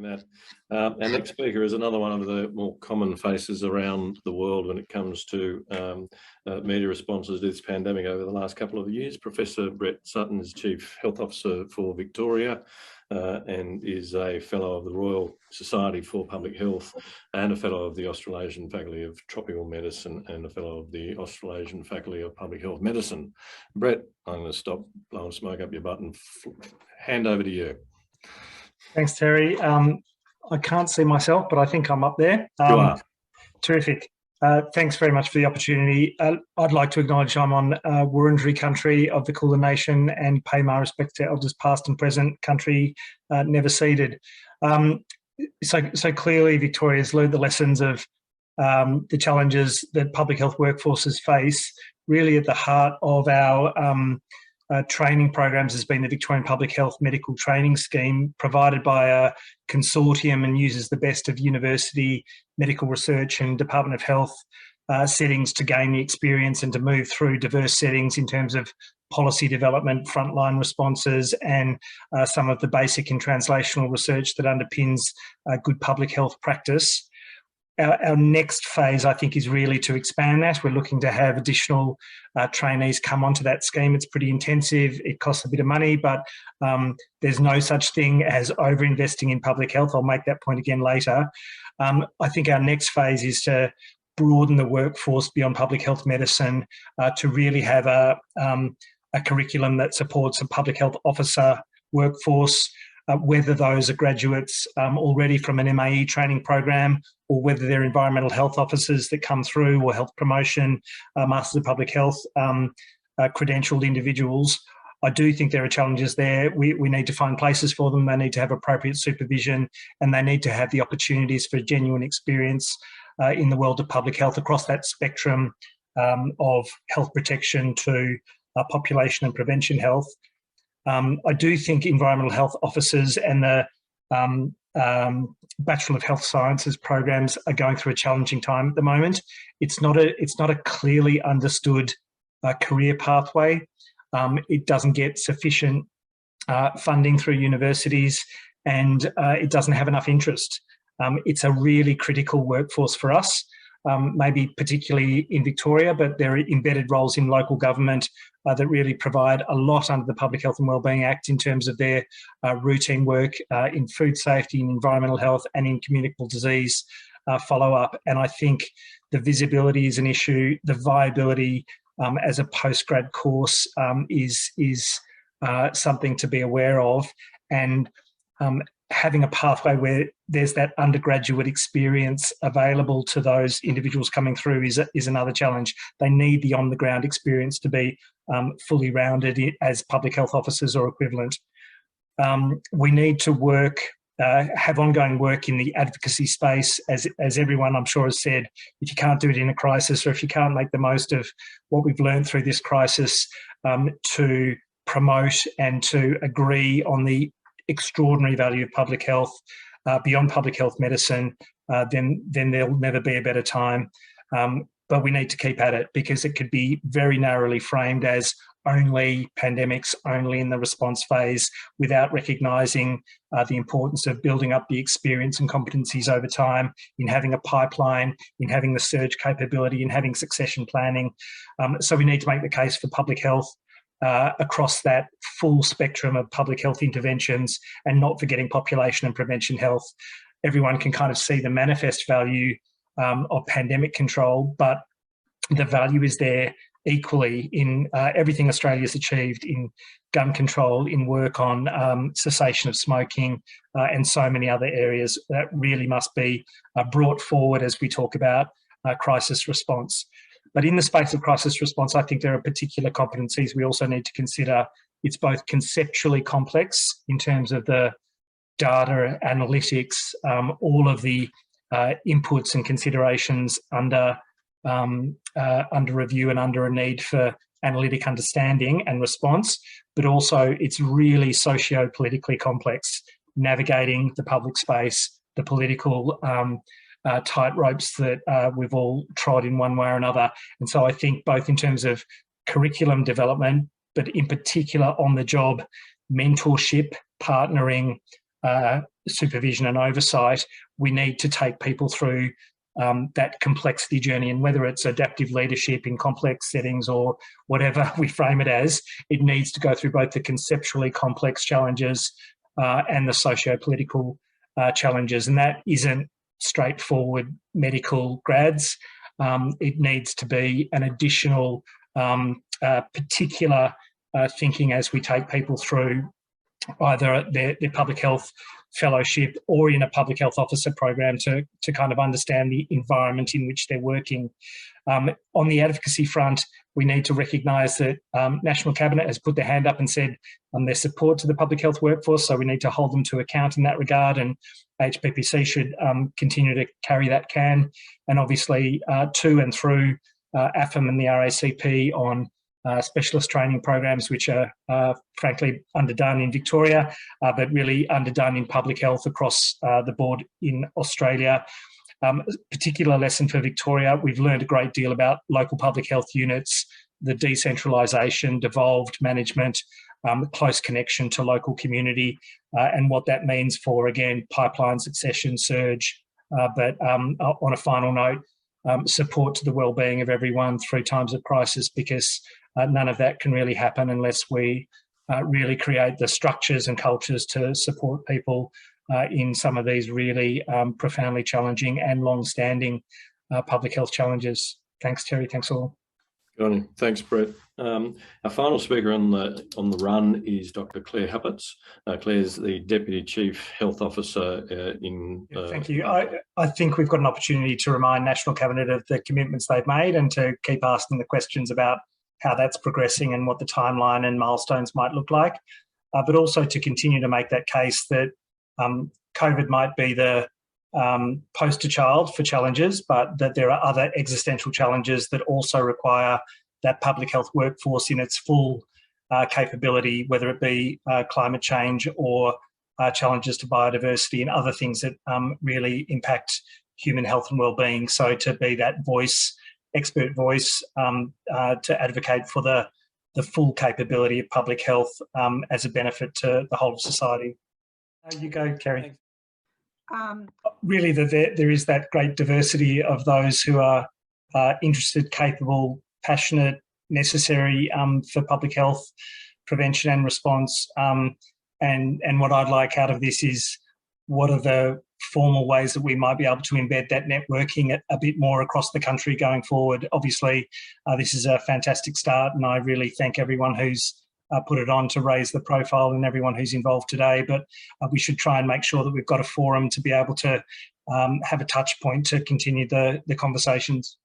that. Our next speaker is another one of the more common faces around the world when it comes to media responses to this pandemic over the last couple of years. Professor Brett Sutton is Chief Health Officer for Victoria and is a Fellow of the Royal Society for Public Health and a Fellow of the Australasian Faculty of Tropical Medicine and a Fellow of the Australasian Faculty of Public Health Medicine. Brett, I'm going to stop blowing smoke up your butt and hand over to you. Thanks, Terry. I can't see myself, but I think I'm up there. You are. Terrific. Thanks very much for the opportunity. I'd like to acknowledge I'm on Wurundjeri country of the Kulin Nation and pay my respects to elders past and present, country never ceded. So clearly Victoria's learned the lessons of the challenges that public health workforces face. Really at the heart of our training programs has been the Victorian Public Health Medical Training Scheme, provided by a consortium and uses the best of university, medical research and Department of Health settings to gain the experience and to move through diverse settings in terms of policy development, frontline responses and some of the basic and translational research that underpins good public health practice. Our next phase, I think, is really to expand that. We're looking to have additional trainees come onto that scheme. It's pretty intensive. It costs a bit of money, but there's no such thing as over-investing in public health. I'll make that point again later. I think our next phase is to broaden the workforce beyond public health medicine to really have a curriculum that supports a public health officer workforce, whether those are graduates already from an MAE training program or whether they're environmental health officers that come through or health promotion, Masters of Public Health credentialed individuals. I do think there are challenges there. We need to find places for them. They need to have appropriate supervision and they need to have the opportunities for genuine experience in the world of public health across that spectrum of health protection to population and prevention health. I do think environmental health officers and the Bachelor of Health Sciences programs are going through a challenging time at the moment. It's not a clearly understood career pathway. It doesn't get sufficient funding through universities and it doesn't have enough interest. It's a really critical workforce for us. Maybe particularly in Victoria, but there are embedded roles in local government that really provide a lot under the Public Health and Wellbeing Act in terms of their routine work in food safety, in environmental health and in communicable disease follow-up. And I think the visibility is an issue. The viability as a postgrad course is something to be aware of. And having a pathway where there's that undergraduate experience available to those individuals coming through is another challenge. They need the on-the-ground experience to be fully rounded as public health officers or equivalent. We need to work, have ongoing work in the advocacy space, as everyone I'm sure has said. If you can't do it in a crisis or if you can't make the most of what we've learned through this crisis to promote and to agree on the extraordinary value of public health beyond public health medicine, then there'll never be a better time. But we need to keep at it because it could be very narrowly framed as only pandemics, only in the response phase, without recognising the importance of building up the experience and competencies over time, in having a pipeline, in having the surge capability, in having succession planning. So we need to make the case for public health across that full spectrum of public health interventions and not forgetting population and prevention health. Everyone can kind of see the manifest value of pandemic control, but the value is there equally in everything Australia's achieved in gun control, in work on cessation of smoking and so many other areas that really must be brought forward as we talk about crisis response. But in the space of crisis response, I think there are particular competencies we also need to consider. It's both conceptually complex in terms of the data analytics, all of the inputs and considerations under review and under a need for analytic understanding and response, but also it's really socio-politically complex, navigating the public space, the political tight ropes that we've all trod in one way or another. And so I think both in terms of curriculum development, but in particular on the job mentorship, partnering, supervision and oversight, we need to take people through that complexity journey, and whether it's adaptive leadership in complex settings or whatever we frame it as, it needs to go through both the conceptually complex challenges and the socio-political challenges, and that isn't straightforward medical grads. It needs to be an additional particular thinking as we take people through either their public health fellowship or in a public health officer program to kind of understand the environment in which they're working. On the advocacy front, we need to recognise that National Cabinet has put their hand up and said their support to the public health workforce, so we need to hold them to account in that regard, and HPPC should continue to carry that can. And obviously to and through AFM and the RACP on specialist training programs, which are frankly underdone in Victoria, but really underdone in public health across the board in Australia. Particular lesson for Victoria, we've learned a great deal about local public health units, the decentralisation, devolved management, close connection to local community, and what that means for, again, pipeline succession surge. But on a final note, support to the wellbeing of everyone through times of crisis, because none of that can really happen unless we really create the structures and cultures to support people in some of these really profoundly challenging and long-standing public health challenges. Thanks, Terry. Thanks all. Good on you. Thanks, Brett. Our final speaker on the run is Dr. Claire Huppertz. Claire's the Deputy Chief Health Officer in... Thank you. I think we've got an opportunity to remind National Cabinet of the commitments they've made and to keep asking the questions about how that's progressing and what the timeline and milestones might look like, but also to continue to make that case that COVID might be the poster child for challenges, but that there are other existential challenges that also require that public health workforce in its full capability, whether it be climate change or challenges to biodiversity and other things that really impact human health and wellbeing. So to be that voice, expert voice, to advocate for the full capability of public health as a benefit to the whole of society. You go, Kerry. Really, there is that great diversity of those who are interested, capable, passionate, necessary for public health prevention and response. And what I'd like out of this is what are the formal ways that we might be able to embed that networking a bit more across the country going forward. Obviously, this is a fantastic start, and I really thank everyone who's put it on to raise the profile and everyone who's involved today. But we should try and make sure that we've got a forum to be able to have a touch point to continue the conversations.